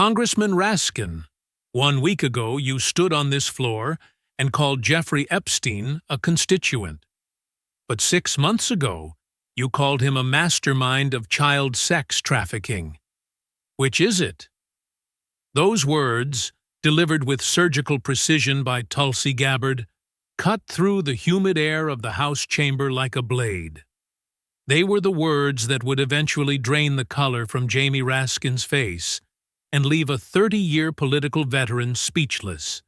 Congressman Raskin, 1 week ago you stood on this floor and called Jeffrey Epstein a constituent. But 6 months ago, you called him a mastermind of child sex trafficking. Which is it? Those words, delivered with surgical precision by Tulsi Gabbard, cut through the humid air of the House chamber like a blade. They were the words that would eventually drain the color from Jamie Raskin's face and leave a 30-year political veteran speechless.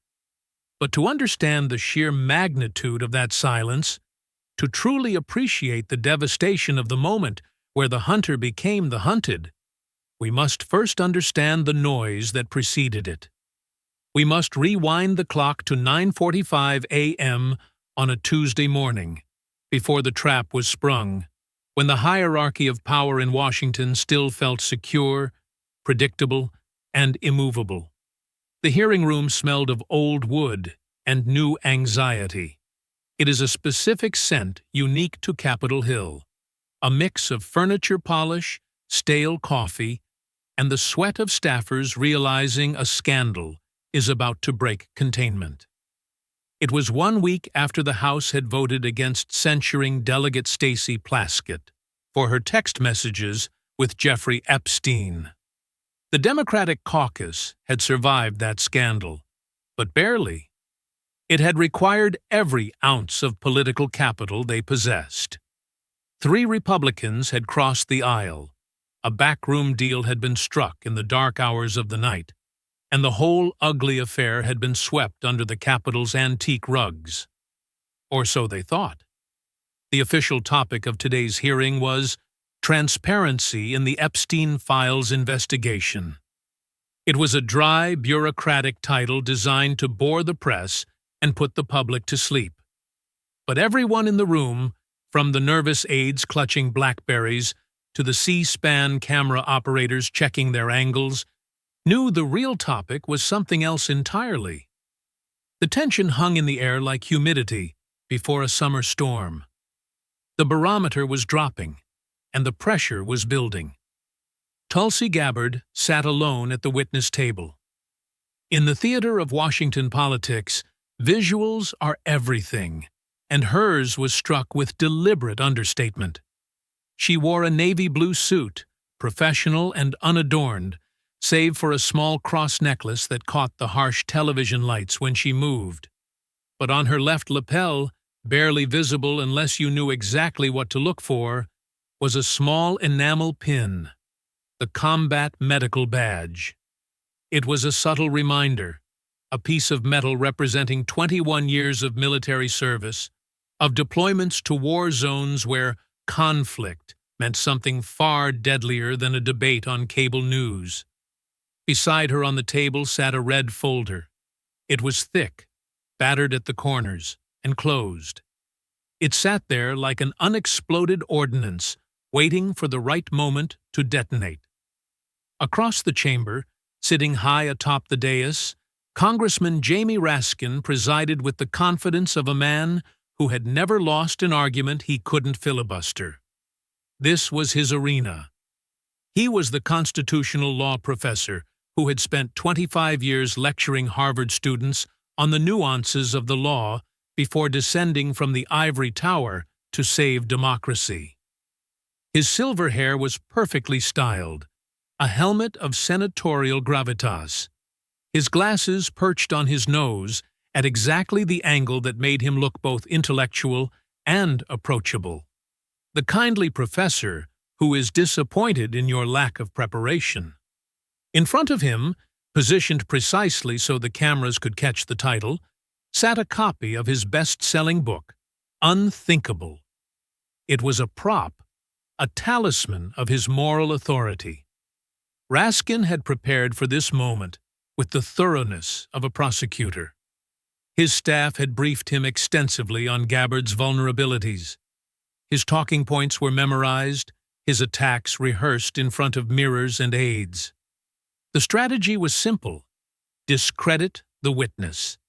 But to understand the sheer magnitude of that silence, to truly appreciate the devastation of the moment where the hunter became the hunted, we must first understand the noise that preceded it. We must rewind the clock to 9:45 a.m. on a Tuesday morning, before the trap was sprung, when the hierarchy of power in Washington still felt secure, predictable, and immovable. The hearing room smelled of old wood and new anxiety. It is a specific scent unique to Capitol Hill, a mix of furniture polish, stale coffee, and the sweat of staffers realizing a scandal is about to break containment. It was 1 week after the House had voted against censuring Delegate Stacey Plaskett for her text messages with Jeffrey Epstein. The Democratic caucus had survived that scandal, but barely. It had required every ounce of political capital they possessed. 3 Republicans had crossed the aisle, a backroom deal had been struck in the dark hours of the night, and the whole ugly affair had been swept under the Capitol's antique rugs. Or so they thought. The official topic of today's hearing was transparency in the Epstein Files investigation. It was a dry, bureaucratic title designed to bore the press and put the public to sleep. But everyone in the room, from the nervous aides clutching BlackBerries to the C-SPAN camera operators checking their angles, knew the real topic was something else entirely. The tension hung in the air like humidity before a summer storm. The barometer was dropping, and the pressure was building. Tulsi Gabbard sat alone at the witness table. In the theater of Washington politics, visuals are everything, and hers was struck with deliberate understatement. She wore a navy blue suit, professional and unadorned, save for a small cross necklace that caught the harsh television lights when she moved. But on her left lapel, barely visible unless you knew exactly what to look for, was a small enamel pin, the Combat Medical Badge. It was a subtle reminder, a piece of metal representing 21 years of military service, of deployments to war zones where conflict meant something far deadlier than a debate on cable news. Beside her on the table sat a red folder. It was thick, battered at the corners, and closed. It sat there like an unexploded ordnance, waiting for the right moment to detonate. Across the chamber, sitting high atop the dais, Congressman Jamie Raskin presided with the confidence of a man who had never lost an argument he couldn't filibuster. This was his arena. He was the constitutional law professor who had spent 25 years lecturing Harvard students on the nuances of the law before descending from the ivory tower to save democracy. His silver hair was perfectly styled, a helmet of senatorial gravitas. His glasses perched on his nose at exactly the angle that made him look both intellectual and approachable. The kindly professor who is disappointed in your lack of preparation. In front of him, positioned precisely so the cameras could catch the title, sat a copy of his best-selling book, Unthinkable. It was a prop, a talisman of his moral authority. Raskin had prepared for this moment with the thoroughness of a prosecutor. His staff had briefed him extensively on Gabbard's vulnerabilities. His talking points were memorized, his attacks rehearsed in front of mirrors and aides. The strategy was simple: discredit the witness.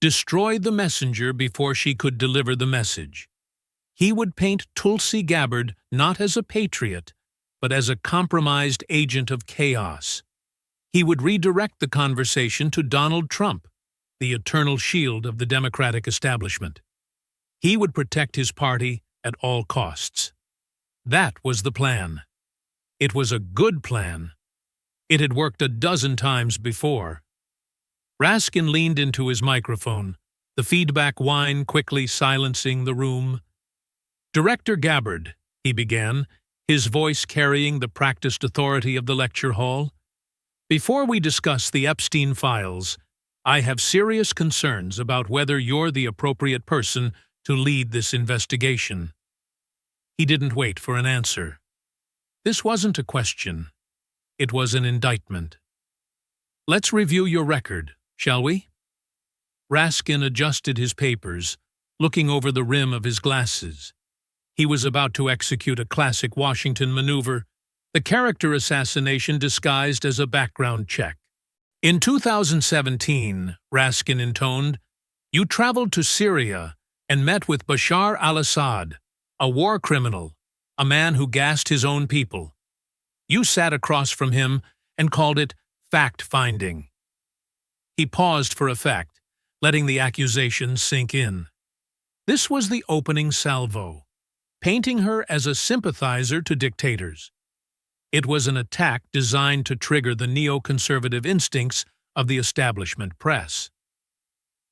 Destroy the messenger before she could deliver the message. He would paint Tulsi Gabbard not as a patriot, but as a compromised agent of chaos. He would redirect the conversation to Donald Trump, the eternal shield of the Democratic establishment. He would protect his party at all costs. That was the plan. It was a good plan. It had worked a dozen times before. Raskin leaned into his microphone, the feedback whine quickly silencing the room. "Director Gabbard," he began, his voice carrying the practiced authority of the lecture hall, "before we discuss the Epstein files, I have serious concerns about whether you're the appropriate person to lead this investigation." He didn't wait for an answer. This wasn't a question. It was an indictment. "Let's review your record, shall we?" Raskin adjusted his papers, looking over the rim of his glasses. He was about to execute a classic Washington maneuver, the character assassination disguised as a background check. "In 2017, Raskin intoned, you traveled to Syria and met with Bashar al-Assad, a war criminal, a man who gassed his own people. You sat across from him and called it fact-finding." He paused for effect, letting the accusation sink in. This was the opening salvo, painting her as a sympathizer to dictators. It was an attack designed to trigger the neoconservative instincts of the establishment press.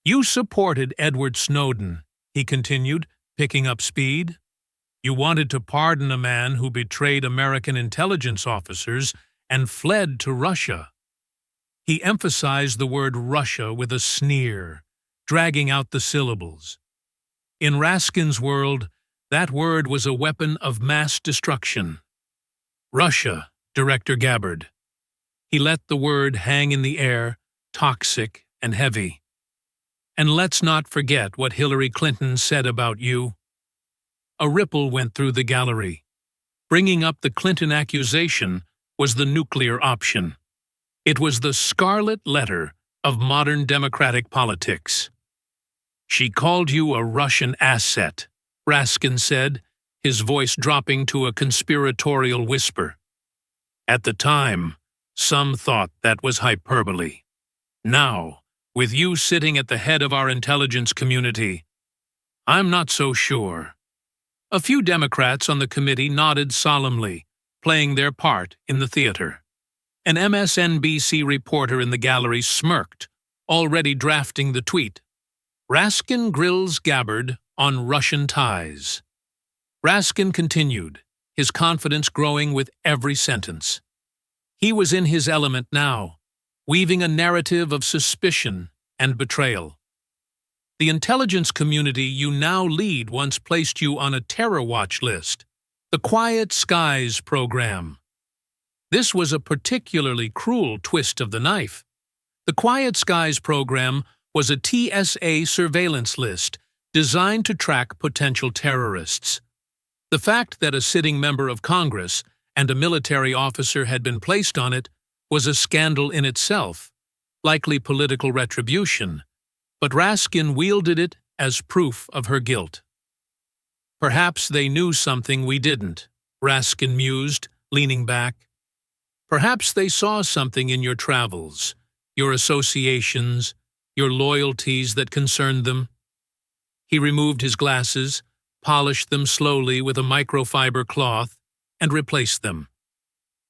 "You supported Edward Snowden," he continued, picking up speed. "You wanted to pardon a man who betrayed American intelligence officers and fled to Russia." He emphasized the word Russia with a sneer, dragging out the syllables. In Raskin's world, that word was a weapon of mass destruction. "Russia, Director Gabbard." He let the word hang in the air, toxic and heavy. "And let's not forget what Hillary Clinton said about you." A ripple went through the gallery. Bringing up the Clinton accusation was the nuclear option. It was the scarlet letter of modern democratic politics. "She called you a Russian asset," Raskin said, his voice dropping to a conspiratorial whisper. "At the time, some thought that was hyperbole. Now, with you sitting at the head of our intelligence community, I'm not so sure." A few Democrats on the committee nodded solemnly, playing their part in the theater. An MSNBC reporter in the gallery smirked, already drafting the tweet. "Raskin grills Gabbard on Russian ties." Raskin continued, his confidence growing with every sentence. He was in his element now, weaving a narrative of suspicion and betrayal. "The intelligence community you now lead once placed you on a terror watch list, the Quiet Skies program. This was a particularly cruel twist of the knife. The Quiet Skies program was a TSA surveillance list designed to track potential terrorists. The fact that a sitting member of Congress and a military officer had been placed on it was a scandal in itself, likely political retribution, but Raskin wielded it as proof of her guilt. "Perhaps they knew something we didn't," Raskin mused, leaning back. "Perhaps they saw something in your travels, your associations, your loyalties that concerned them." He removed his glasses, polished them slowly with a microfiber cloth, and replaced them.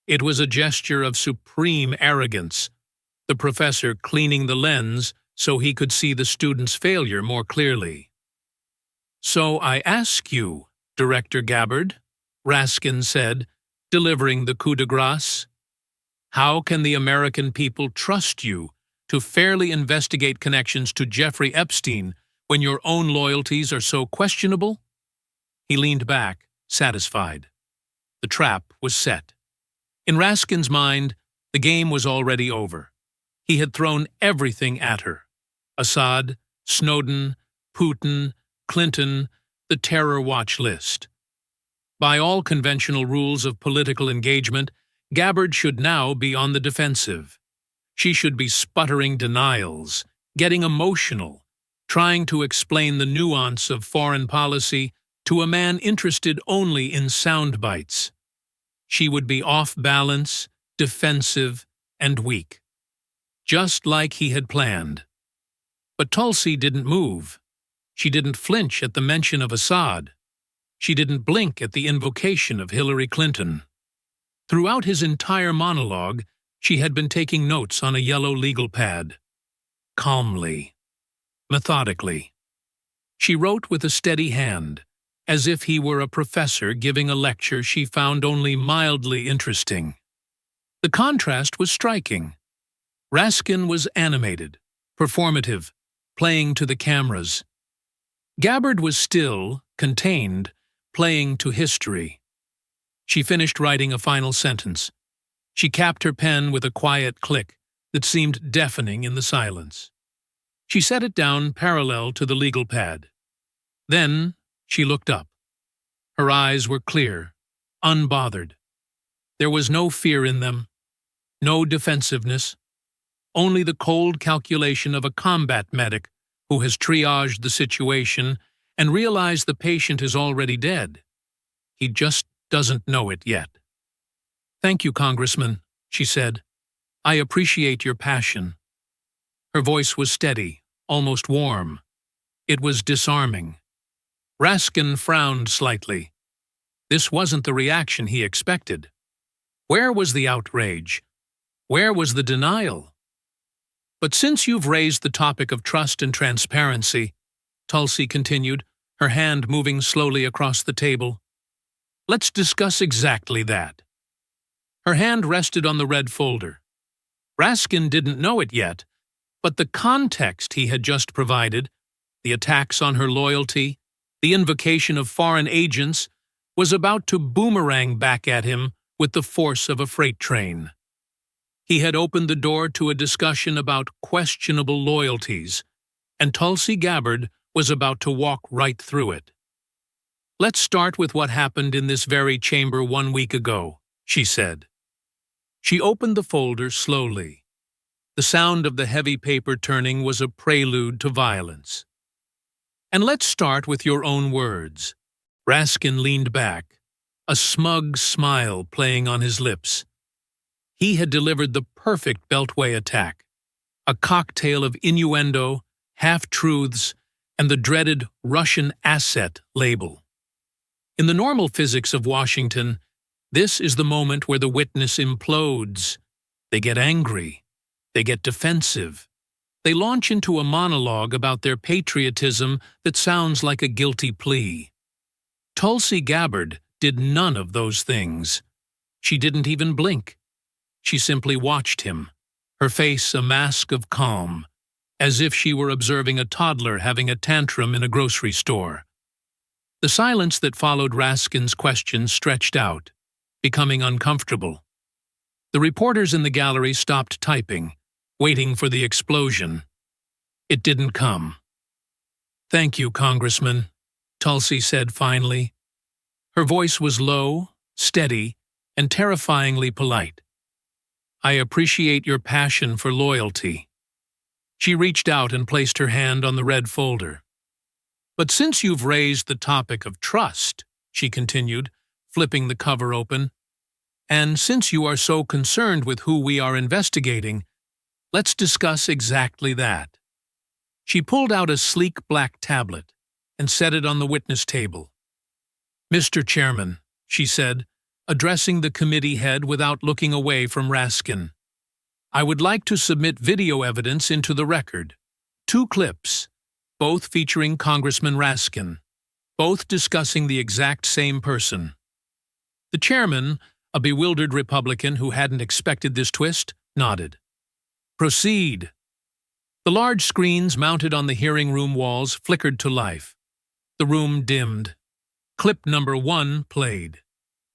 It was a gesture of supreme arrogance, the professor cleaning the lens so he could see the student's failure more clearly. "So I ask you, Director Gabbard," Raskin said, delivering the coup de grace, "how can the American people trust you to fairly investigate connections to Jeffrey Epstein when your own loyalties are so questionable?" He leaned back, satisfied. The trap was set. In Raskin's mind, the game was already over. He had thrown everything at her. Assad, Snowden, Putin, Clinton, the terror watch list. By all conventional rules of political engagement, Gabbard should now be on the defensive. She should be sputtering denials, getting emotional, trying to explain the nuance of foreign policy to a man interested only in sound bites. She would be off balance, defensive, and weak, just like he had planned. But Tulsi didn't move. She didn't flinch at the mention of Assad. She didn't blink at the invocation of Hillary Clinton. Throughout his entire monologue, she had been taking notes on a yellow legal pad. Calmly, methodically. She wrote with a steady hand, as if he were a professor giving a lecture she found only mildly interesting. The contrast was striking. Raskin was animated, performative, playing to the cameras. Gabbard was still, contained, playing to history. She finished writing a final sentence. She capped her pen with a quiet click that seemed deafening in the silence. She set it down parallel to the legal pad. Then she looked up. Her eyes were clear, unbothered. There was no fear in them, no defensiveness, only the cold calculation of a combat medic who has triaged the situation and realized the patient is already dead. He just doesn't know it yet. "Thank you, Congressman," she said. "I appreciate your passion." Her voice was steady, almost warm. It was disarming. Raskin frowned slightly. This wasn't the reaction he expected. Where was the outrage? Where was the denial? "But since you've raised the topic of trust and transparency," Tulsi continued, her hand moving slowly across the table, "let's discuss exactly that." Her hand rested on the red folder. Raskin didn't know it yet, but the context he had just provided, the attacks on her loyalty, the invocation of foreign agents, was about to boomerang back at him with the force of a freight train. He had opened the door to a discussion about questionable loyalties, and Tulsi Gabbard was about to walk right through it. "Let's start with what happened in this very chamber 1 week ago," she said. She opened the folder slowly. The sound of the heavy paper turning was a prelude to violence. "And let's start with your own words." Raskin leaned back, a smug smile playing on his lips. He had delivered the perfect Beltway attack, a cocktail of innuendo, half-truths, and the dreaded Russian asset label. In the normal physics of Washington, this is the moment where the witness implodes. They get angry. They get defensive. They launch into a monologue about their patriotism that sounds like a guilty plea. Tulsi Gabbard did none of those things. She didn't even blink. She simply watched him, her face a mask of calm, as if she were observing a toddler having a tantrum in a grocery store. The silence that followed Raskin's question stretched out, becoming uncomfortable. The reporters in the gallery stopped typing, waiting for the explosion. It didn't come. "Thank you, Congressman," Tulsi said finally. Her voice was low, steady, and terrifyingly polite. "I appreciate your passion for loyalty." She reached out and placed her hand on the red folder. "But since you've raised the topic of trust," she continued, flipping the cover open, "and since you are so concerned with who we are investigating, let's discuss exactly that." She pulled out a sleek black tablet and set it on the witness table. "Mr. Chairman," she said, addressing the committee head without looking away from Raskin, "I would like to submit video evidence into the record. 2 clips, both featuring Congressman Raskin, both discussing the exact same person." The chairman, a bewildered Republican who hadn't expected this twist, nodded. "Proceed." The large screens mounted on the hearing room walls flickered to life. The room dimmed. Clip number 1 played.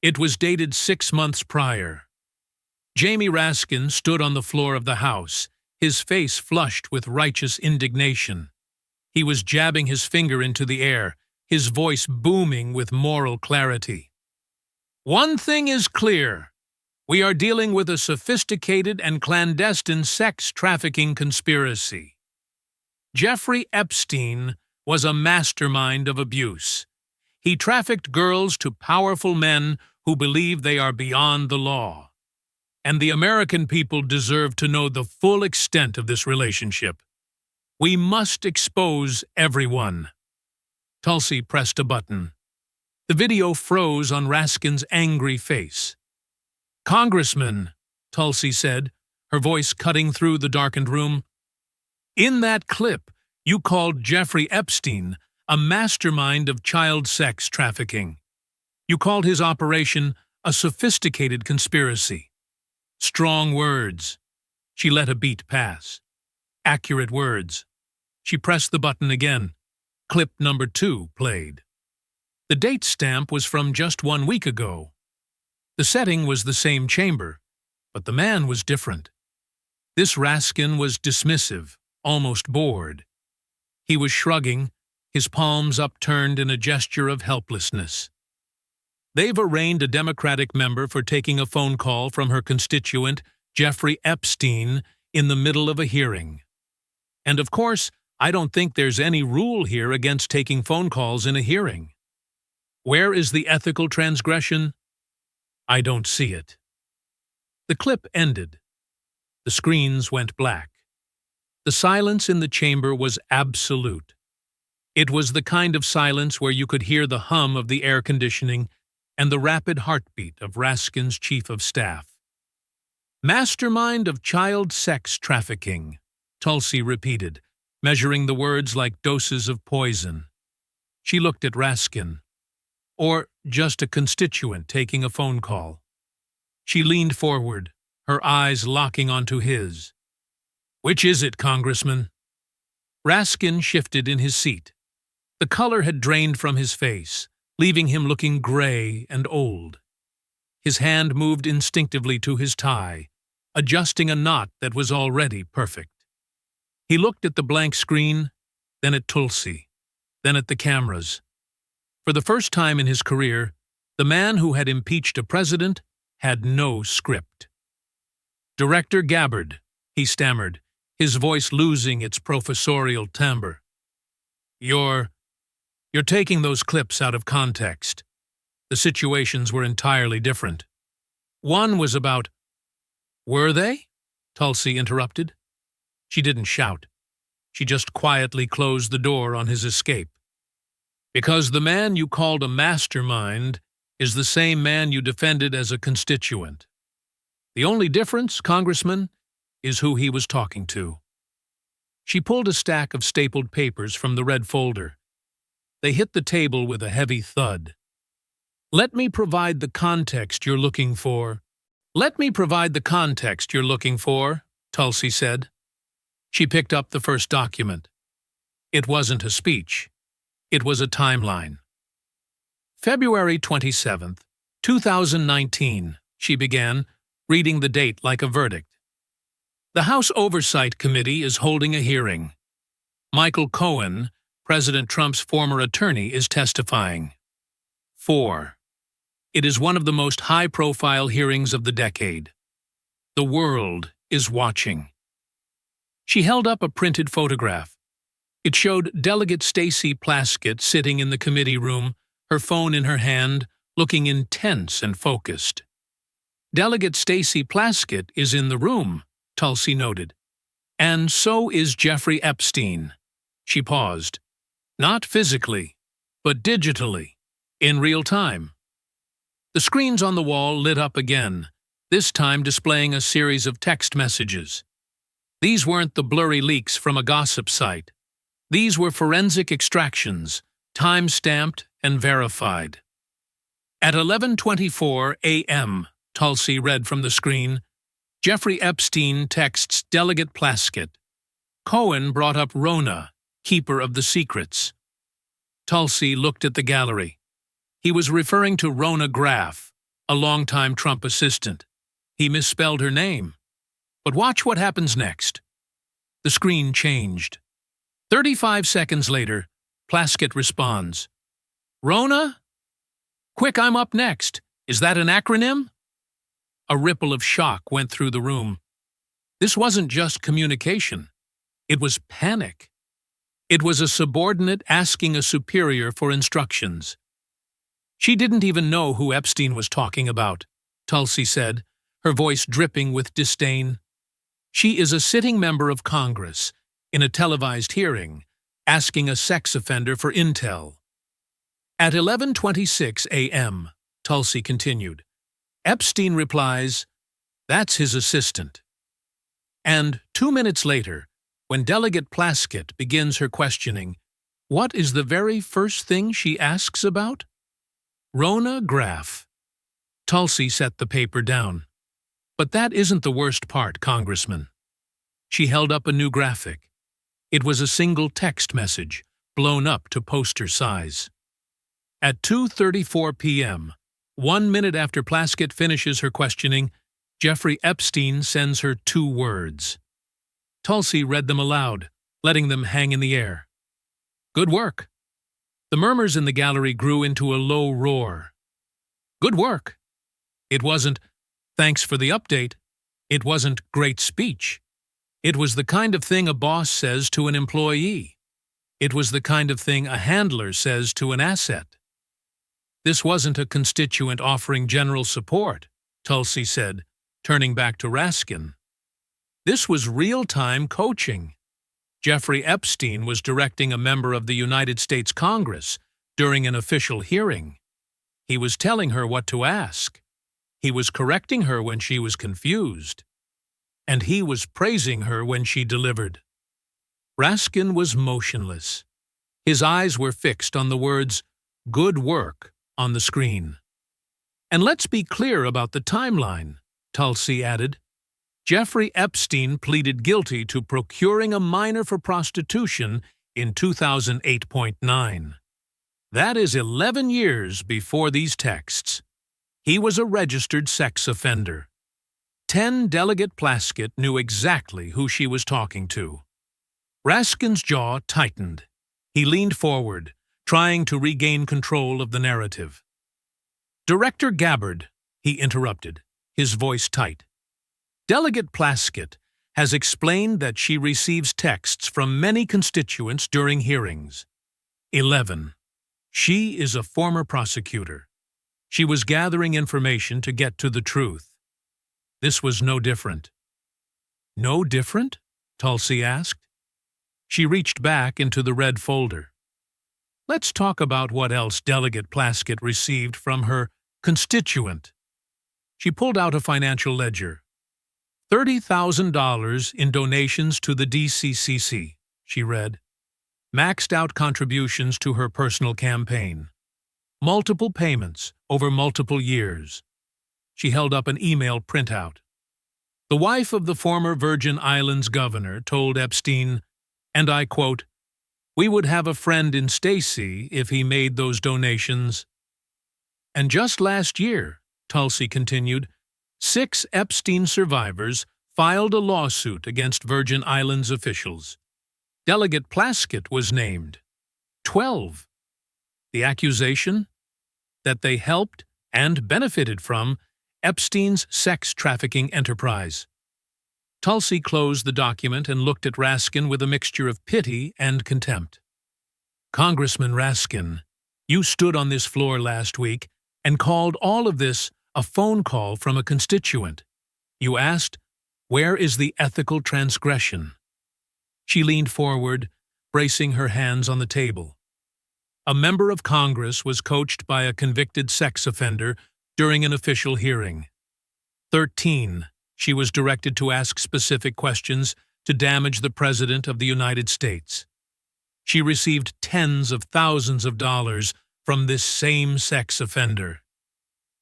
It was dated 6 months prior. Jamie Raskin stood on the floor of the House, his face flushed with righteous indignation. He was jabbing his finger into the air, his voice booming with moral clarity. "One thing is clear. We are dealing with a sophisticated and clandestine sex trafficking conspiracy. Jeffrey Epstein was a mastermind of abuse. He trafficked girls to powerful men who believe they are beyond the law. And the American people deserve to know the full extent of this relationship. We must expose everyone. Tulsi pressed a button. The video froze on Raskin's angry face. "Congressman," Tulsi said, her voice cutting through the darkened room, "in that clip, you called Jeffrey Epstein a mastermind of child sex trafficking. You called his operation a sophisticated conspiracy. Strong words." She let a beat pass. Accurate words. She pressed the button again. Clip number 2 played. The date stamp was from just 1 week ago. The setting was the same chamber, but the man was different. This Raskin was dismissive, almost bored. He was shrugging, his palms upturned in a gesture of helplessness. "They've arraigned a Democratic member for taking a phone call from her constituent, Jeffrey Epstein, in the middle of a hearing. And of course, I don't think there's any rule here against taking phone calls in a hearing. Where is the ethical transgression? I don't see it." The clip ended. The screens went black. The silence in the chamber was absolute. It was the kind of silence where you could hear the hum of the air conditioning and the rapid heartbeat of Raskin's chief of staff. "Mastermind of child sex trafficking," Tulsi repeated, measuring the words like doses of poison. She looked at Raskin. Or just a constituent taking a phone call. She leaned forward, her eyes locking onto his. "Which is it, Congressman?" Raskin shifted in his seat. The color had drained from his face, leaving him looking gray and old. His hand moved instinctively to his tie, adjusting a knot that was already perfect. He looked at the blank screen, then at Tulsi, then at the cameras. For the first time in his career, the man who had impeached a president had no script. "Director Gabbard," he stammered, his voice losing its professorial timbre. You're taking those clips out of context. The situations were entirely different. One was about—" "Were they?" Tulsi interrupted. She didn't shout. She just quietly closed the door on his escape. "Because the man you called a mastermind is the same man you defended as a constituent. The only difference, Congressman, is who he was talking to." She pulled a stack of stapled papers from the red folder. They hit the table with a heavy thud. "Let me provide the context you're looking for." "Let me provide the context you're looking for," Tulsi said. She picked up the first document. It wasn't a speech. It was a timeline. "February 27th, 2019, she began, reading the date like a verdict. "The House Oversight Committee is holding a hearing. Michael Cohen, President Trump's former attorney, is testifying. 4. It is one of the most high-profile hearings of the decade. The world is watching." She held up a printed photograph. It showed Delegate Stacey Plaskett sitting in the committee room, her phone in her hand, looking intense and focused. "Delegate Stacey Plaskett is in the room," Tulsi noted. "And so is Jeffrey Epstein." She paused. "Not physically, but digitally, in real time." The screens on the wall lit up again, this time displaying a series of text messages. These weren't the blurry leaks from a gossip site. These were forensic extractions, time-stamped and verified. At 11:24 a.m., Tulsi read from the screen, Jeffrey Epstein texts Delegate Plaskett. Cohen brought up Rona, keeper of the secrets. Tulsi looked at the gallery. He was referring to Rona Graff, a longtime Trump assistant. He misspelled her name. But watch what happens next. The screen changed. 35 seconds later, Plaskett responds. "Rona? Quick, I'm up next. Is that an acronym?" A ripple of shock went through the room. This wasn't just communication. It was panic. It was a subordinate asking a superior for instructions. She didn't even know who Epstein was talking about, Tulsi said, her voice dripping with disdain. She is a sitting member of Congress, in a televised hearing, asking a sex offender for intel. At 11:26 a.m., Tulsi continued, Epstein replies, "That's his assistant." And 2 minutes later, when Delegate Plaskett begins her questioning, what is the very first thing she asks about? Rona Graff. Tulsi set the paper down. But that isn't the worst part, Congressman. She held up a new graphic. It was a single text message, blown up to poster size. At 2:34 p.m., 1 minute after Plaskett finishes her questioning, Jeffrey Epstein sends her 2 words. Tulsi read them aloud, letting them hang in the air. Good work. The murmurs in the gallery grew into a low roar. Good work. It wasn't, thanks for the update. It wasn't great speech. It was the kind of thing a boss says to an employee. It was the kind of thing a handler says to an asset. This wasn't a constituent offering general support, Tulsi said, turning back to Raskin. This was real-time coaching. Jeffrey Epstein was directing a member of the United States Congress during an official hearing. He was telling her what to ask. He was correcting her when she was confused. And he was praising her when she delivered. Raskin was motionless. His eyes were fixed on the words, "Good work," on the screen. And let's be clear about the timeline, Tulsi added. Jeffrey Epstein pleaded guilty to procuring a minor for prostitution in 2008.9. That is 11 years before these texts. He was a registered sex offender. 10 Delegate Plaskett knew exactly who she was talking to. Raskin's jaw tightened. He leaned forward, trying to regain control of the narrative. Director Gabbard, he interrupted, his voice tight. Delegate Plaskett has explained that she receives texts from many constituents during hearings. 11. She is a former prosecutor. She was gathering information to get to the truth. This was no different. No different? Tulsi asked. She reached back into the red folder. Let's talk about what else Delegate Plaskett received from her constituent. She pulled out a financial ledger. $30,000 in donations to the DCCC, she read. Maxed out contributions to her personal campaign. Multiple payments over multiple years. She held up an email printout. The wife of the former Virgin Islands governor told Epstein, and I quote, "We would have a friend in Stacy if he made those donations." And just last year, Tulsi continued, 6 Epstein survivors filed a lawsuit against Virgin Islands officials. Delegate Plaskett was named. 12. The accusation? That they helped and benefited from Epstein's sex trafficking enterprise. Tulsi closed the document and looked at Raskin with a mixture of pity and contempt. Congressman Raskin, you stood on this floor last week and called all of this a phone call from a constituent. You asked, where is the ethical transgression? She leaned forward, bracing her hands on the table. A member of Congress was coached by a convicted sex offender during an official hearing. 13. She was directed to ask specific questions to damage the President of the United States. She received tens of thousands of dollars from this same sex offender.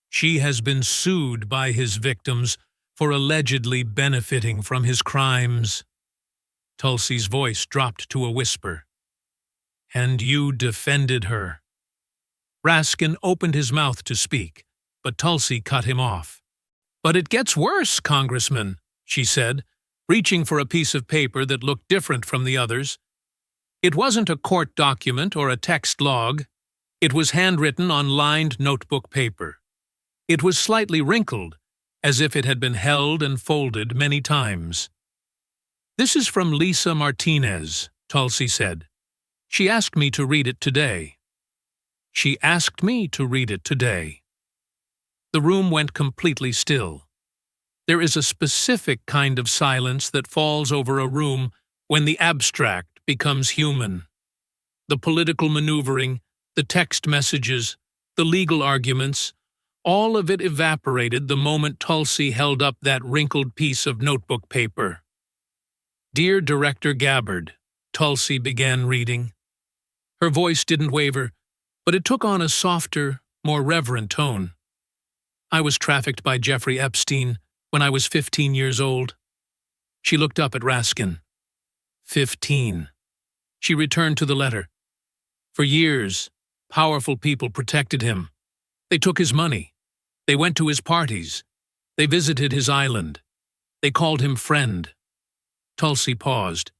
She has been sued by his victims for allegedly benefiting from his crimes. Tulsi's voice dropped to a whisper. And you defended her. Raskin opened his mouth to speak, but Tulsi cut him off. But it gets worse, Congressman, she said, reaching for a piece of paper that looked different from the others. It wasn't a court document or a text log. It was handwritten on lined notebook paper. It was slightly wrinkled, as if it had been held and folded many times. This is from Lisa Martinez, Tulsi said. She asked me to read it today. She asked me to read it today. The room went completely still. There is a specific kind of silence that falls over a room when the abstract becomes human. The political maneuvering, the text messages, the legal arguments, all of it evaporated the moment Tulsi held up that wrinkled piece of notebook paper. "Dear Director Gabbard," Tulsi began reading. Her voice didn't waver, but it took on a softer, more reverent tone. "I was trafficked by Jeffrey Epstein when I was 15 years old." She looked up at Raskin. 15. She returned to the letter. "For years, powerful people protected him. They took his money. They went to his parties. They visited his island. They called him friend." Tulsi paused.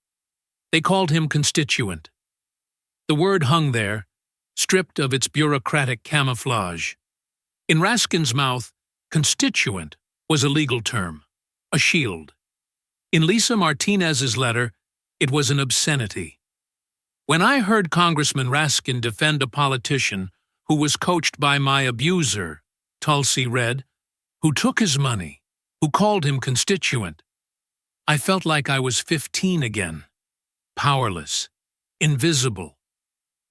"They called him constituent." The word hung there, stripped of its bureaucratic camouflage. In Raskin's mouth, constituent was a legal term, a shield. In Lisa Martinez's letter, it was an obscenity. "When I heard Congressman Raskin defend a politician who was coached by my abuser," Tulsi read, "who took his money, who called him constituent, I felt like I was 15 again, powerless, invisible,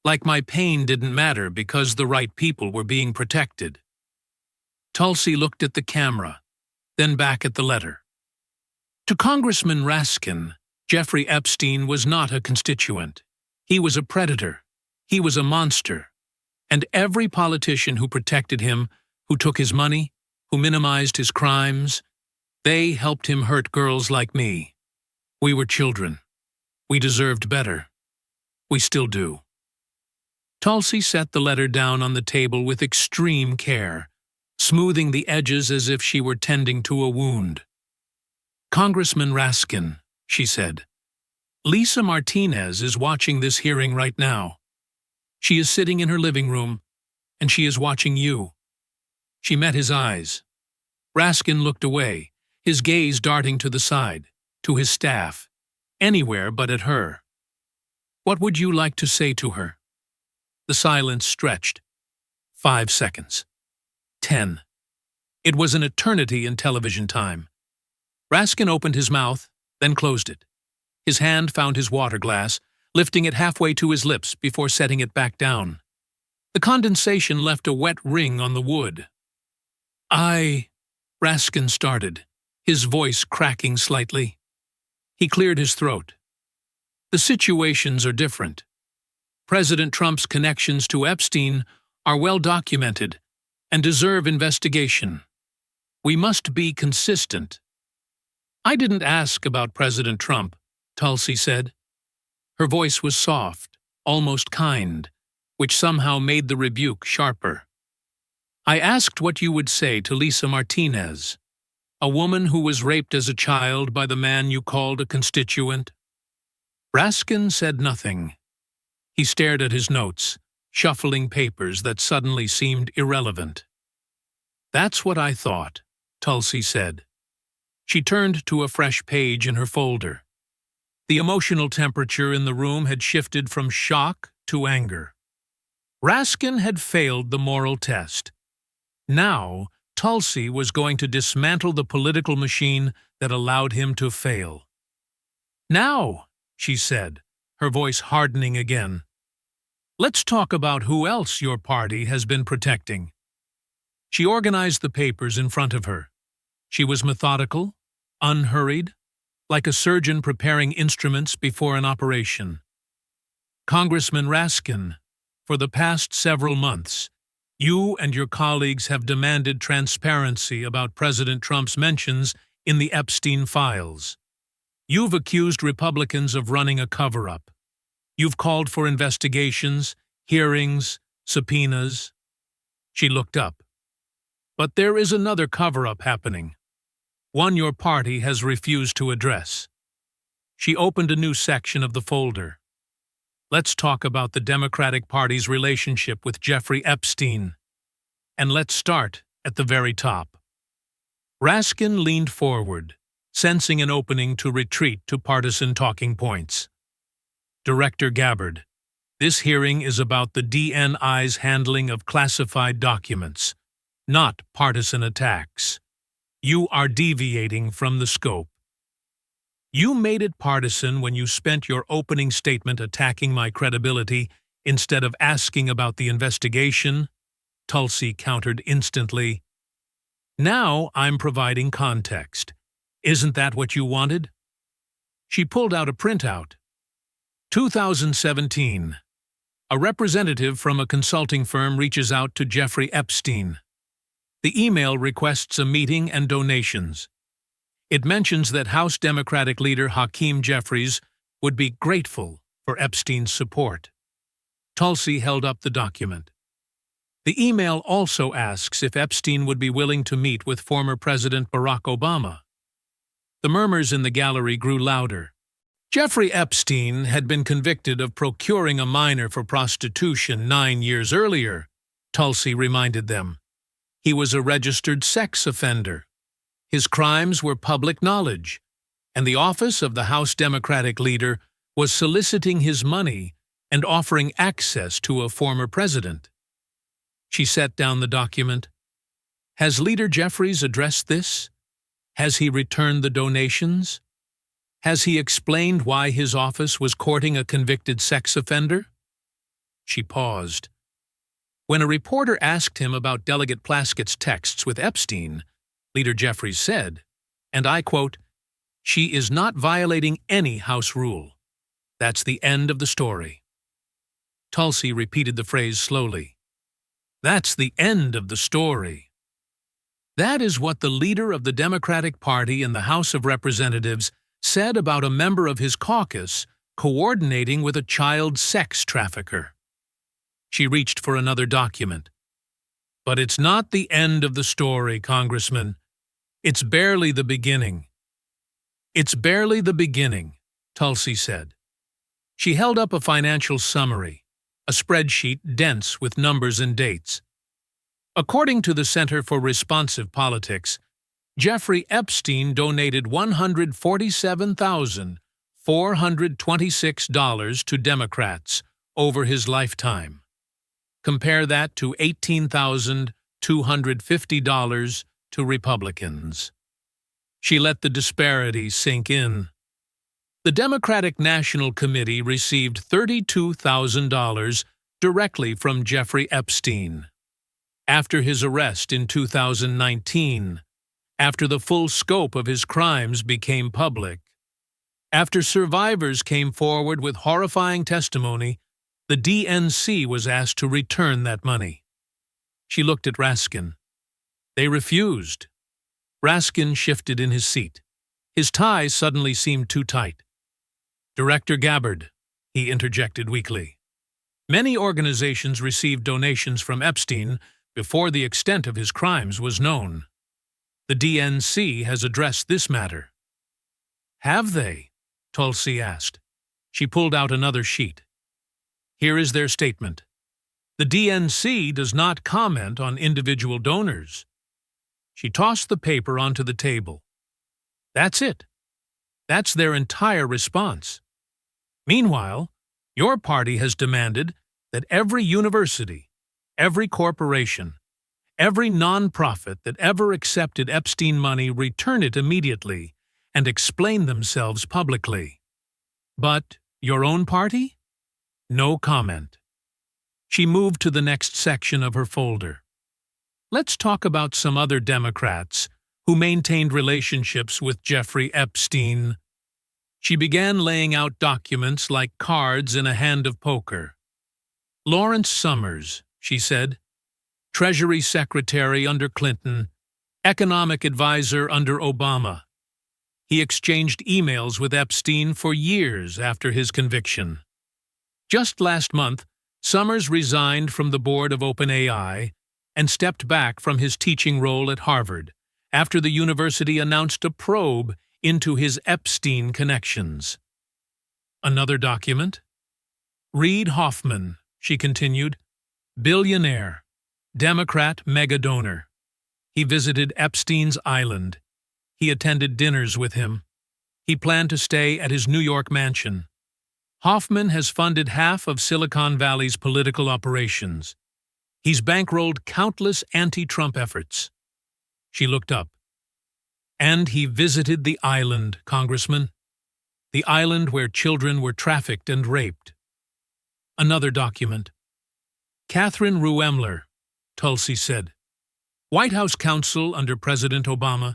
like my pain didn't matter because the right people were being protected." Tulsi looked at the camera, then back at the letter. To Congressman Raskin, Jeffrey Epstein was not a constituent. He was a predator. He was a monster. And every politician who protected him, who took his money, who minimized his crimes, they helped him hurt girls like me. We were children. We deserved better. We still do. Tulsi set the letter down on the table with extreme care, smoothing the edges as if she were tending to a wound. "Congressman Raskin," she said, "Lisa Martinez is watching this hearing right now. She is sitting in her living room, and she is watching you." She met his eyes. Raskin looked away, his gaze darting to the side, to his staff, anywhere but at her. "What would you like to say to her?" The silence stretched. 5 seconds. 10. It was an eternity in television time. Raskin opened his mouth, then closed it. His hand found his water glass, lifting it halfway to his lips before setting it back down. The condensation left a wet ring on the wood. Raskin started, his voice cracking slightly. He cleared his throat. "The situations are different. President Trump's connections to Epstein are well documented and deserve investigation. We must be consistent." "I didn't ask about President Trump," Tulsi said. Her voice was soft, almost kind, which somehow made the rebuke sharper. "I asked what you would say to Lisa Martinez, a woman who was raped as a child by the man you called a constituent." Raskin said nothing. He stared at his notes, shuffling papers that suddenly seemed irrelevant. "That's what I thought," Tulsi said. She turned to a fresh page in her folder. The emotional temperature in the room had shifted from shock to anger. Raskin had failed the moral test. Now, Tulsi was going to dismantle the political machine that allowed him to fail. "Now," she said, her voice hardening again, "let's talk about who else your party has been protecting." She organized the papers in front of her. She was methodical, unhurried, like a surgeon preparing instruments before an operation. "Congressman Raskin, for the past several months, you and your colleagues have demanded transparency about President Trump's mentions in the Epstein files. You've accused Republicans of running a cover-up. You've called for investigations, hearings, subpoenas." She looked up. "But there is another cover-up happening. One your party has refused to address." She opened a new section of the folder. "Let's talk about the Democratic Party's relationship with Jeffrey Epstein. And let's start at the very top." Raskin leaned forward, sensing an opening to retreat to partisan talking points. "Director Gabbard, this hearing is about the DNI's handling of classified documents, not partisan attacks. You are deviating from the scope. You made it partisan when you spent your opening statement attacking my credibility instead of asking about the investigation, Tulsi countered instantly. Now I'm providing context. Isn't that what you wanted? She pulled out a printout. 2017. A representative from a consulting firm reaches out to Jeffrey Epstein. The email requests a meeting and donations. It mentions that House Democratic leader Hakeem Jeffries would be grateful for Epstein's support. Tulsi held up the document. The email also asks if Epstein would be willing to meet with former President Barack Obama. The murmurs in the gallery grew louder. Jeffrey Epstein had been convicted of procuring a minor for prostitution 9 years earlier, Tulsi reminded them. He was a registered sex offender. His crimes were public knowledge, and the office of the House Democratic leader was soliciting his money and offering access to a former president. She set down the document. Has Leader Jeffries addressed this? Has he returned the donations? Has he explained why his office was courting a convicted sex offender? She paused. When a reporter asked him about Delegate Plaskett's texts with Epstein, Leader Jeffries said, and I quote, "She is not violating any House rule. That's the end of the story." Tulsi repeated the phrase slowly. That's the end of the story. That is what the leader of the Democratic Party in the House of Representatives said about a member of his caucus coordinating with a child sex trafficker. She reached for another document. But it's not the end of the story, Congressman. It's barely the beginning. It's barely the beginning, Tulsi said. She held up a financial summary, a spreadsheet dense with numbers and dates. According to the Center for Responsive Politics, Jeffrey Epstein donated $147,426 to Democrats over his lifetime. Compare that to $18,250 to Republicans. She let the disparity sink in. The Democratic National Committee received $32,000 directly from Jeffrey Epstein. After his arrest in 2019, after the full scope of his crimes became public, after survivors came forward with horrifying testimony, the DNC was asked to return that money. She looked at Raskin. They refused. Raskin shifted in his seat. His tie suddenly seemed too tight. Director Gabbard, he interjected weakly. Many organizations received donations from Epstein before the extent of his crimes was known. The DNC has addressed this matter. Have they? Tulsi asked. She pulled out another sheet. Here is their statement. The DNC does not comment on individual donors. She tossed the paper onto the table. That's it. That's their entire response. Meanwhile, your party has demanded that every university, every corporation, every nonprofit that ever accepted Epstein money return it immediately and explain themselves publicly. But your own party? No comment. She moved to the next section of her folder. Let's talk about some other Democrats who maintained relationships with Jeffrey Epstein. She began laying out documents like cards in a hand of poker. Lawrence Summers, she said, Treasury Secretary under Clinton, economic advisor under Obama. He exchanged emails with Epstein for years after his conviction. Just last month, Summers resigned from the board of OpenAI and stepped back from his teaching role at Harvard after the university announced a probe into his Epstein connections. Another document? Reid Hoffman, she continued, billionaire, Democrat mega-donor. He visited Epstein's island. He attended dinners with him. He planned to stay at his New York mansion. Hoffman has funded half of Silicon Valley's political operations. He's bankrolled countless anti-Trump efforts. She looked up. And he visited the island, Congressman. The island where children were trafficked and raped. Another document. Catherine Ruemmler, Tulsi said. White House counsel under President Obama.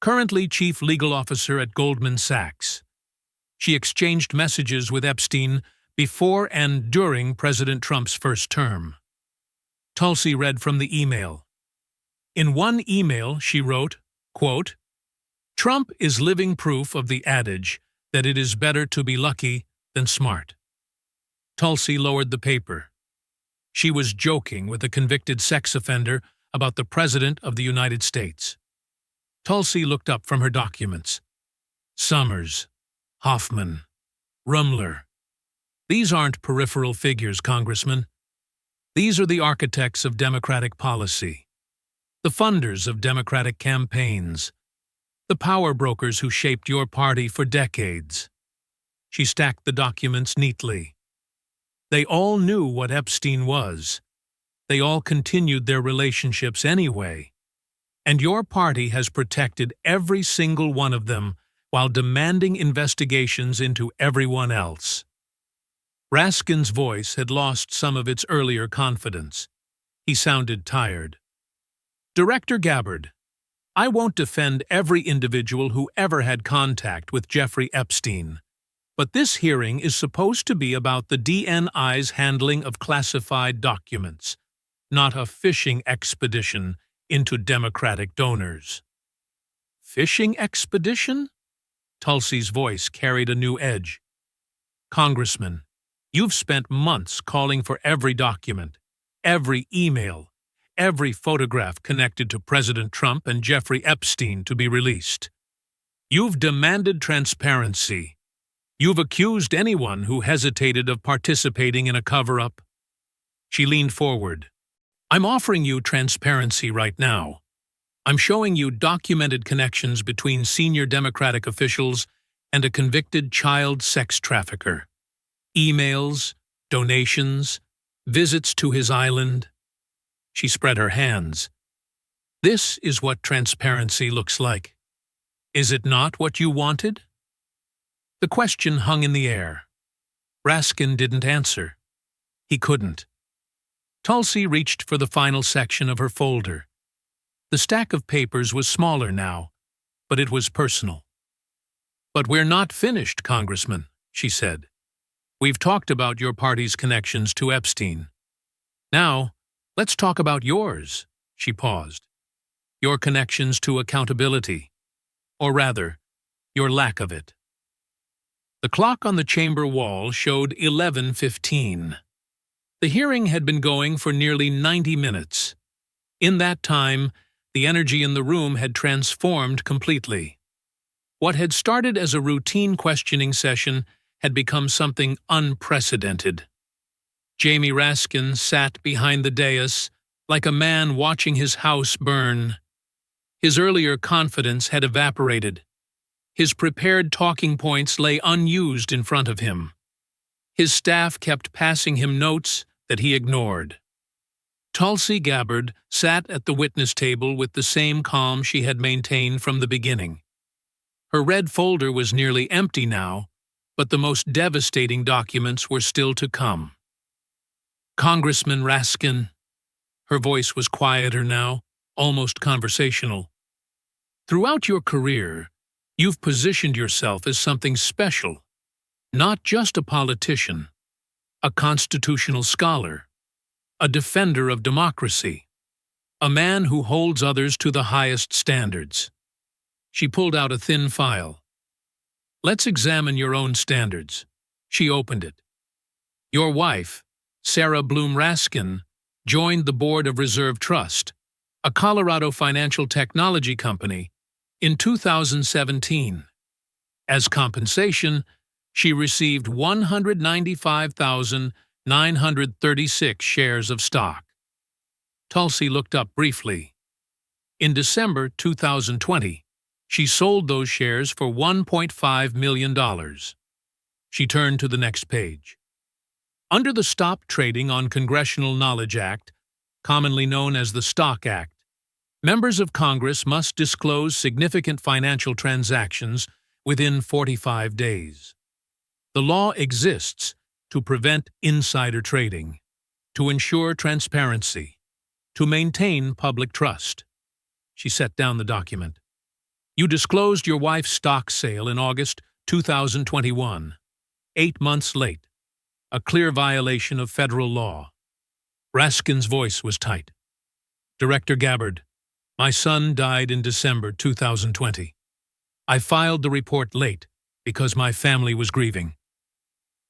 Currently chief legal officer at Goldman Sachs. She exchanged messages with Epstein before and during President Trump's first term. Tulsi read from the email. In one email, she wrote, quote, Trump is living proof of the adage that it is better to be lucky than smart. Tulsi lowered the paper. She was joking with a convicted sex offender about the President of the United States. Tulsi looked up from her documents. Summers, Hoffman, Ruemmler. These aren't peripheral figures, Congressman. These are the architects of Democratic policy, the funders of Democratic campaigns, the power brokers who shaped your party for decades. She stacked the documents neatly. They all knew what Epstein was. They all continued their relationships anyway. And your party has protected every single one of them while demanding investigations into everyone else. Raskin's voice had lost some of its earlier confidence. He sounded tired. Director Gabbard, I won't defend every individual who ever had contact with Jeffrey Epstein, but this hearing is supposed to be about the DNI's handling of classified documents, not a fishing expedition into Democratic donors. Fishing expedition? Tulsi's voice carried a new edge. Congressman, you've spent months calling for every document, every email, every photograph connected to President Trump and Jeffrey Epstein to be released. You've demanded transparency. You've accused anyone who hesitated of participating in a cover-up. She leaned forward. I'm offering you transparency right now. I'm showing you documented connections between senior Democratic officials and a convicted child sex trafficker. Emails, donations, visits to his island. She spread her hands. This is what transparency looks like. Is it not what you wanted? The question hung in the air. Raskin didn't answer. He couldn't. Tulsi reached for the final section of her folder. The stack of papers was smaller now, but it was personal. But we're not finished, Congressman, she said. We've talked about your party's connections to Epstein. Now, let's talk about yours, she paused. Your connections to accountability, or rather, your lack of it. The clock on the chamber wall showed 11:15. The hearing had been going for nearly 90 minutes. In that time, the energy in the room had transformed completely. What had started as a routine questioning session had become something unprecedented. Jamie Raskin sat behind the dais like a man watching his house burn. His earlier confidence had evaporated. His prepared talking points lay unused in front of him. His staff kept passing him notes that he ignored. Tulsi Gabbard sat at the witness table with the same calm she had maintained from the beginning. Her red folder was nearly empty now, but the most devastating documents were still to come. Congressman Raskin, her voice was quieter now, almost conversational. Throughout your career, you've positioned yourself as something special, not just a politician, a constitutional scholar, a defender of democracy, a man who holds others to the highest standards. She pulled out a thin file. Let's examine your own standards. She opened it. Your wife, Sarah Bloom Raskin, joined the board of Reserve Trust, a Colorado financial technology company, in 2017. As compensation, she received 195,936 shares of stock. Tulsi looked up briefly. In December 2020, she sold those shares for $1.5 million. She turned to the next page. Under the Stop Trading on Congressional Knowledge Act, commonly known as the Stock Act, Members of Congress must disclose significant financial transactions within 45 days. The law exists to prevent insider trading, to ensure transparency, to maintain public trust. She set down the document. You disclosed your wife's stock sale in August 2021, 8 months late, a clear violation of federal law. Raskin's voice was tight. Director Gabbard, my son died in December 2020. I filed the report late because my family was grieving.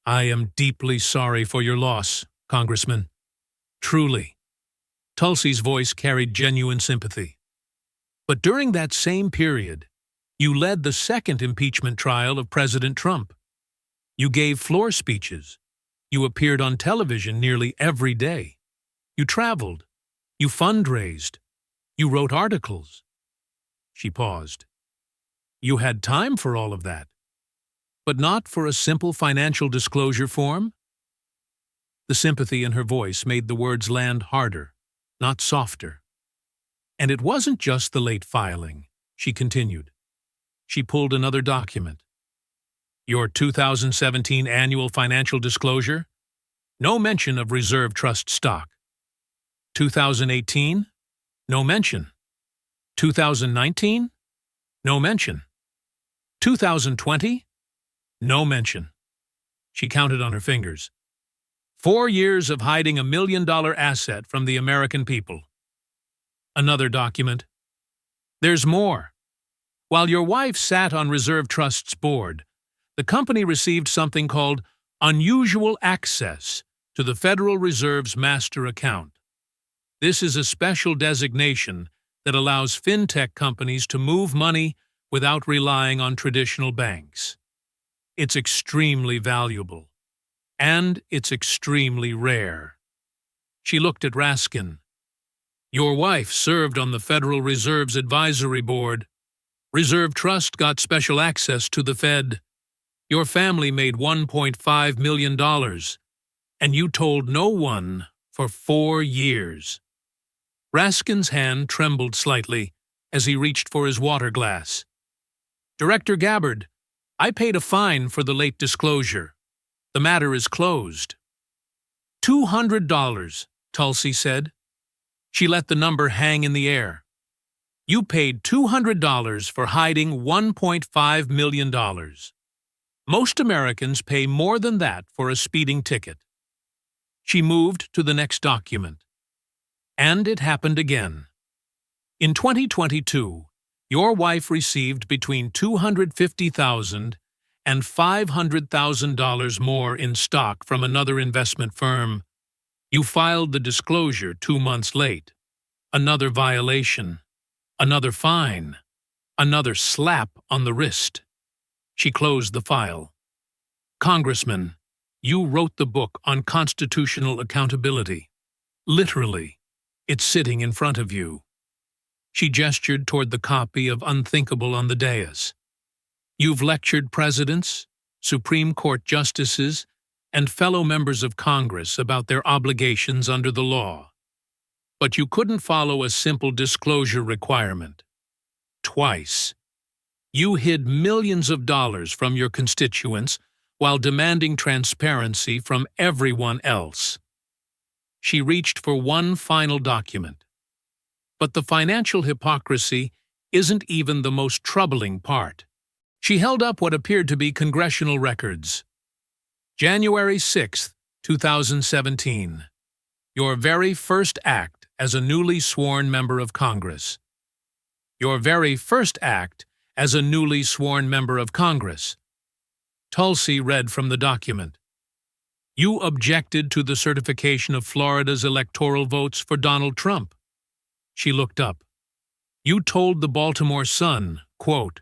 I am deeply sorry for your loss, Congressman. Truly. Tulsi's voice carried genuine sympathy. But during that same period, you led the second impeachment trial of President Trump. You gave floor speeches. You appeared on television nearly every day. You traveled. You fundraised. You wrote articles. She paused. You had time for all of that, but not for a simple financial disclosure form? The sympathy in her voice made the words land harder, not softer. And it wasn't just the late filing, she continued. She pulled another document. Your 2017 annual financial disclosure? No mention of reserve trust stock. 2018? No mention. 2019? No mention. 2020? No mention. She counted on her fingers. 4 years of hiding $1 million asset from the American people. Another document. There's more. While your wife sat on Reserve Trust's board, the company received something called unusual access to the Federal Reserve's master account. This is a special designation that allows fintech companies to move money without relying on traditional banks. It's extremely valuable, and it's extremely rare. She looked at Raskin. Your wife served on the Federal Reserve's advisory board. Reserve Trust got special access to the Fed. Your family made $1.5 million, and you told no one for 4 years. Raskin's hand trembled slightly as he reached for his water glass. Director Gabbard, I paid a fine for the late disclosure. The matter is closed. $200, Tulsi said. She let the number hang in the air. You paid $200 for hiding $1.5 million. Most Americans pay more than that for a speeding ticket. She moved to the next document. And it happened again. In 2022, your wife received between $250,000 and $500,000 more in stock from another investment firm. You filed the disclosure 2 months late. Another violation. Another fine. Another slap on the wrist. She closed the file. Congressman, you wrote the book on constitutional accountability. Literally. It's sitting in front of you. She gestured toward the copy of Unthinkable on the dais. You've lectured presidents, Supreme Court justices, and fellow members of Congress about their obligations under the law. But you couldn't follow a simple disclosure requirement. Twice. You hid millions of dollars from your constituents while demanding transparency from everyone else. She reached for one final document. But the financial hypocrisy isn't even the most troubling part. She held up what appeared to be congressional records. January 6, 2017. Your very first act as a newly sworn member of Congress. Your very first act as a newly sworn member of Congress. Tulsi read from the document. You objected to the certification of Florida's electoral votes for Donald Trump. She looked up. You told the Baltimore Sun, quote,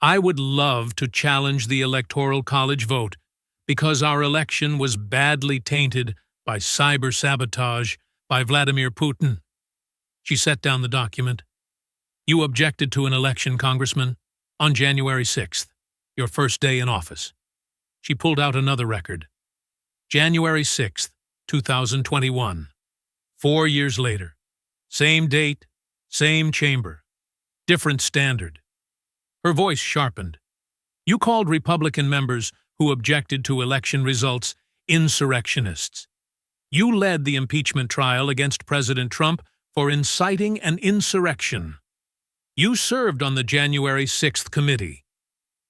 I would love to challenge the Electoral College vote because our election was badly tainted by cyber sabotage by Vladimir Putin. She set down the document. You objected to an election, Congressman, on January 6th, your first day in office. She pulled out another record. January 6th, 2021. 4 years later. Same date, Same chamber. Different standard. Her voice sharpened. You called Republican members who objected to election results insurrectionists. You led the impeachment trial against President Trump for inciting an insurrection. You served on the January 6th committee.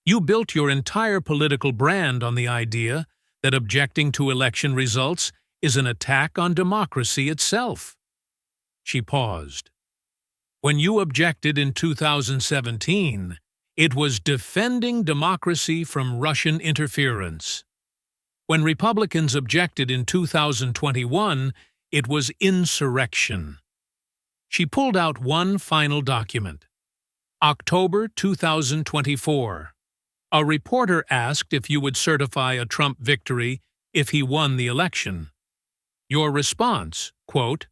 You built your entire political brand on the idea that objecting to election results is an attack on democracy itself. She paused. When you objected in 2017, it was defending democracy from Russian interference. When Republicans objected in 2021, it was insurrection. She pulled out one final document. October 2024. A reporter asked if you would certify a Trump victory if he won the election. Your response, quote,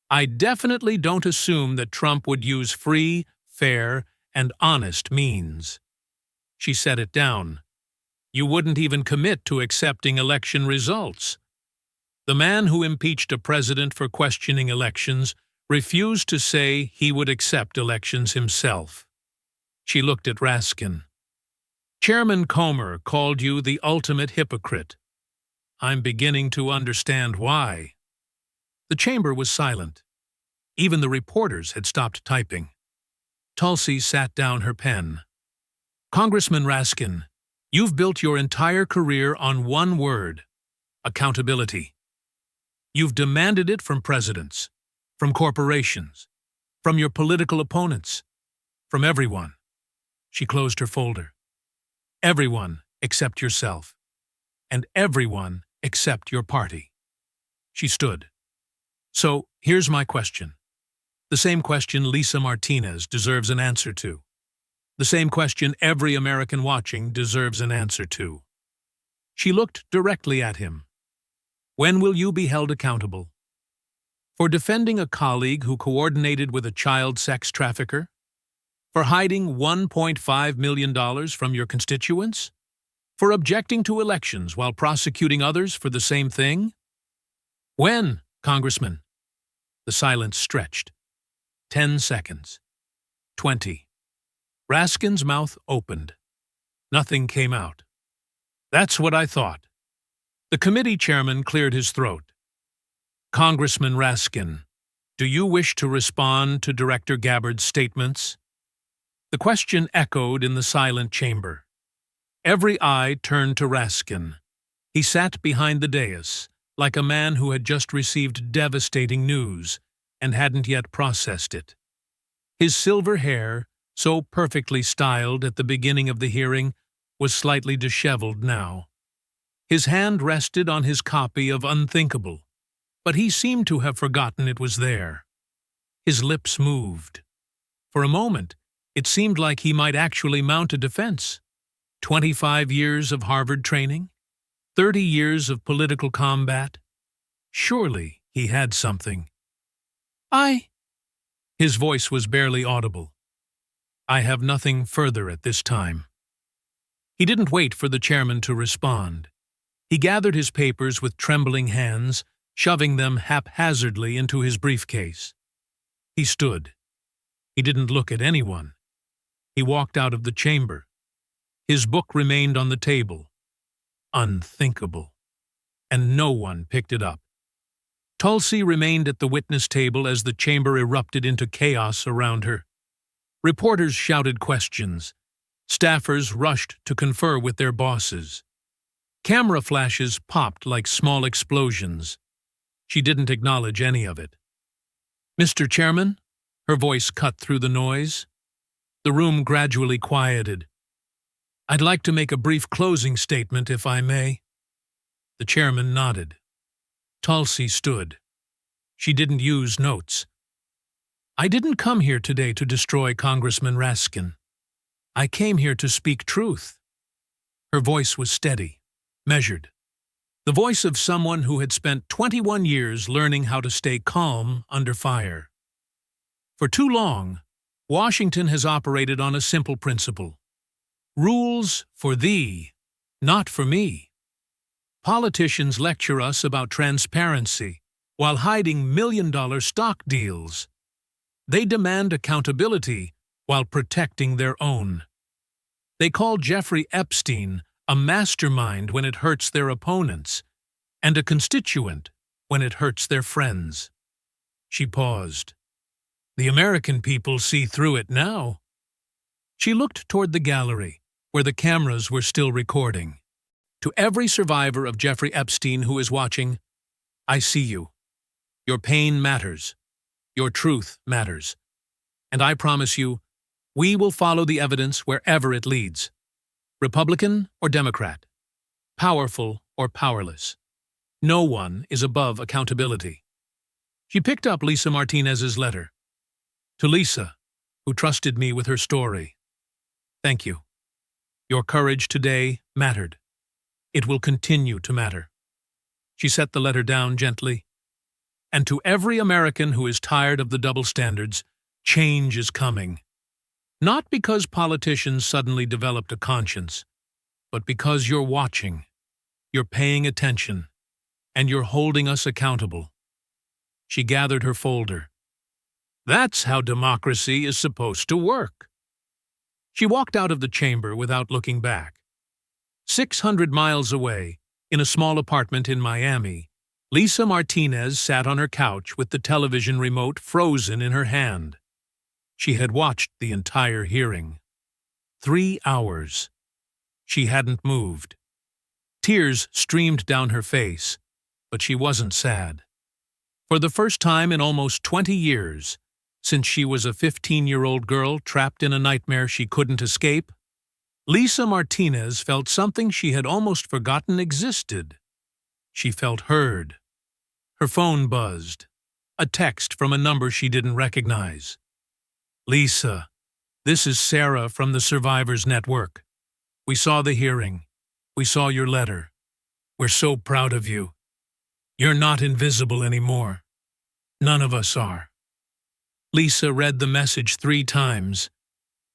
I definitely don't assume that Trump would use free, fair, and honest means. She set it down. You wouldn't even commit to accepting election results. The man who impeached a president for questioning elections refused to say he would accept elections himself. She looked at Raskin. Chairman Comer called you the ultimate hypocrite. I'm beginning to understand why. The chamber was silent. Even the reporters had stopped typing. Tulsi sat down her pen. Congressman Raskin, you've built your entire career on one word: accountability. You've demanded it from presidents, from corporations, from your political opponents, from everyone. She closed her folder. Everyone except yourself, and everyone except your party. She stood. So, here's my question. The same question Lisa Martinez deserves an answer to. The same question every American watching deserves an answer to. She looked directly at him. When will you be held accountable? For defending a colleague who coordinated with a child sex trafficker? For hiding $1.5 million from your constituents? For objecting to elections while prosecuting others for the same thing? When, Congressman? The silence stretched. 10 seconds. 20. Raskin's mouth opened. Nothing came out. That's what I thought. The committee chairman cleared his throat. Congressman Raskin, do you wish to respond to Director Gabbard's statements? The question echoed in the silent chamber. Every eye turned to Raskin. He sat behind the dais, like a man who had just received devastating news and hadn't yet processed it. His silver hair, so perfectly styled at the beginning of the hearing, was slightly disheveled now. His hand rested on his copy of Unthinkable, but he seemed to have forgotten it was there. His lips moved. For a moment, it seemed like he might actually mount a defense. 25 years of Harvard training? 30 years of political combat? Surely he had something. His voice was barely audible. I have nothing further at this time. He didn't wait for the chairman to respond. He gathered his papers with trembling hands, shoving them haphazardly into his briefcase. He stood. He didn't look at anyone. He walked out of the chamber. His book remained on the table. Unthinkable. And no one picked it up. Tulsi remained at the witness table as the chamber erupted into chaos around her. Reporters shouted questions. Staffers rushed to confer with their bosses. Camera flashes popped like small explosions. She didn't acknowledge any of it. Mr. Chairman? Her voice cut through the noise. The room gradually quieted. I'd like to make a brief closing statement, if I may. The chairman nodded. Tulsi stood. She didn't use notes. I didn't come here today to destroy Congressman Raskin. I came here to speak truth. Her voice was steady, measured. The voice of someone who had spent 21 years learning how to stay calm under fire. For too long, Washington has operated on a simple principle. Rules for thee, not for me. Politicians lecture us about transparency while hiding million-dollar stock deals. They demand accountability while protecting their own. They call Jeffrey Epstein a mastermind when it hurts their opponents, and a constituent when it hurts their friends. She paused. The American people see through it now. She looked toward the gallery, where the cameras were still recording. To every survivor of Jeffrey Epstein who is watching, I see you. Your pain matters. Your truth matters. And I promise you, we will follow the evidence wherever it leads. Republican or Democrat, powerful or powerless. No one is above accountability. She picked up Lisa Martinez's letter. To Lisa, who trusted me with her story, thank you. Your courage today mattered. It will continue to matter. She set the letter down gently. And to every American who is tired of the double standards, change is coming. Not because politicians suddenly developed a conscience, but because you're watching, you're paying attention, and you're holding us accountable. She gathered her folder. That's how democracy is supposed to work. She walked out of the chamber without looking back. 600 miles away, in a small apartment in Miami, Lisa Martinez sat on her couch with the television remote frozen in her hand. She had watched the entire hearing. 3 hours. She hadn't moved. Tears streamed down her face, but she wasn't sad. For the first time in almost 20 years, since she was a 15-year-old girl trapped in a nightmare she couldn't escape, Lisa Martinez felt something she had almost forgotten existed. She felt heard. Her phone buzzed. A text from a number she didn't recognize. Lisa, this is Sarah from the Survivors Network. We saw the hearing. We saw your letter. We're so proud of you. You're not invisible anymore. None of us are. Lisa read the message 3 times.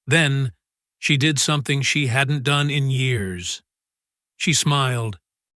Then, she did something she hadn't done in years. She smiled,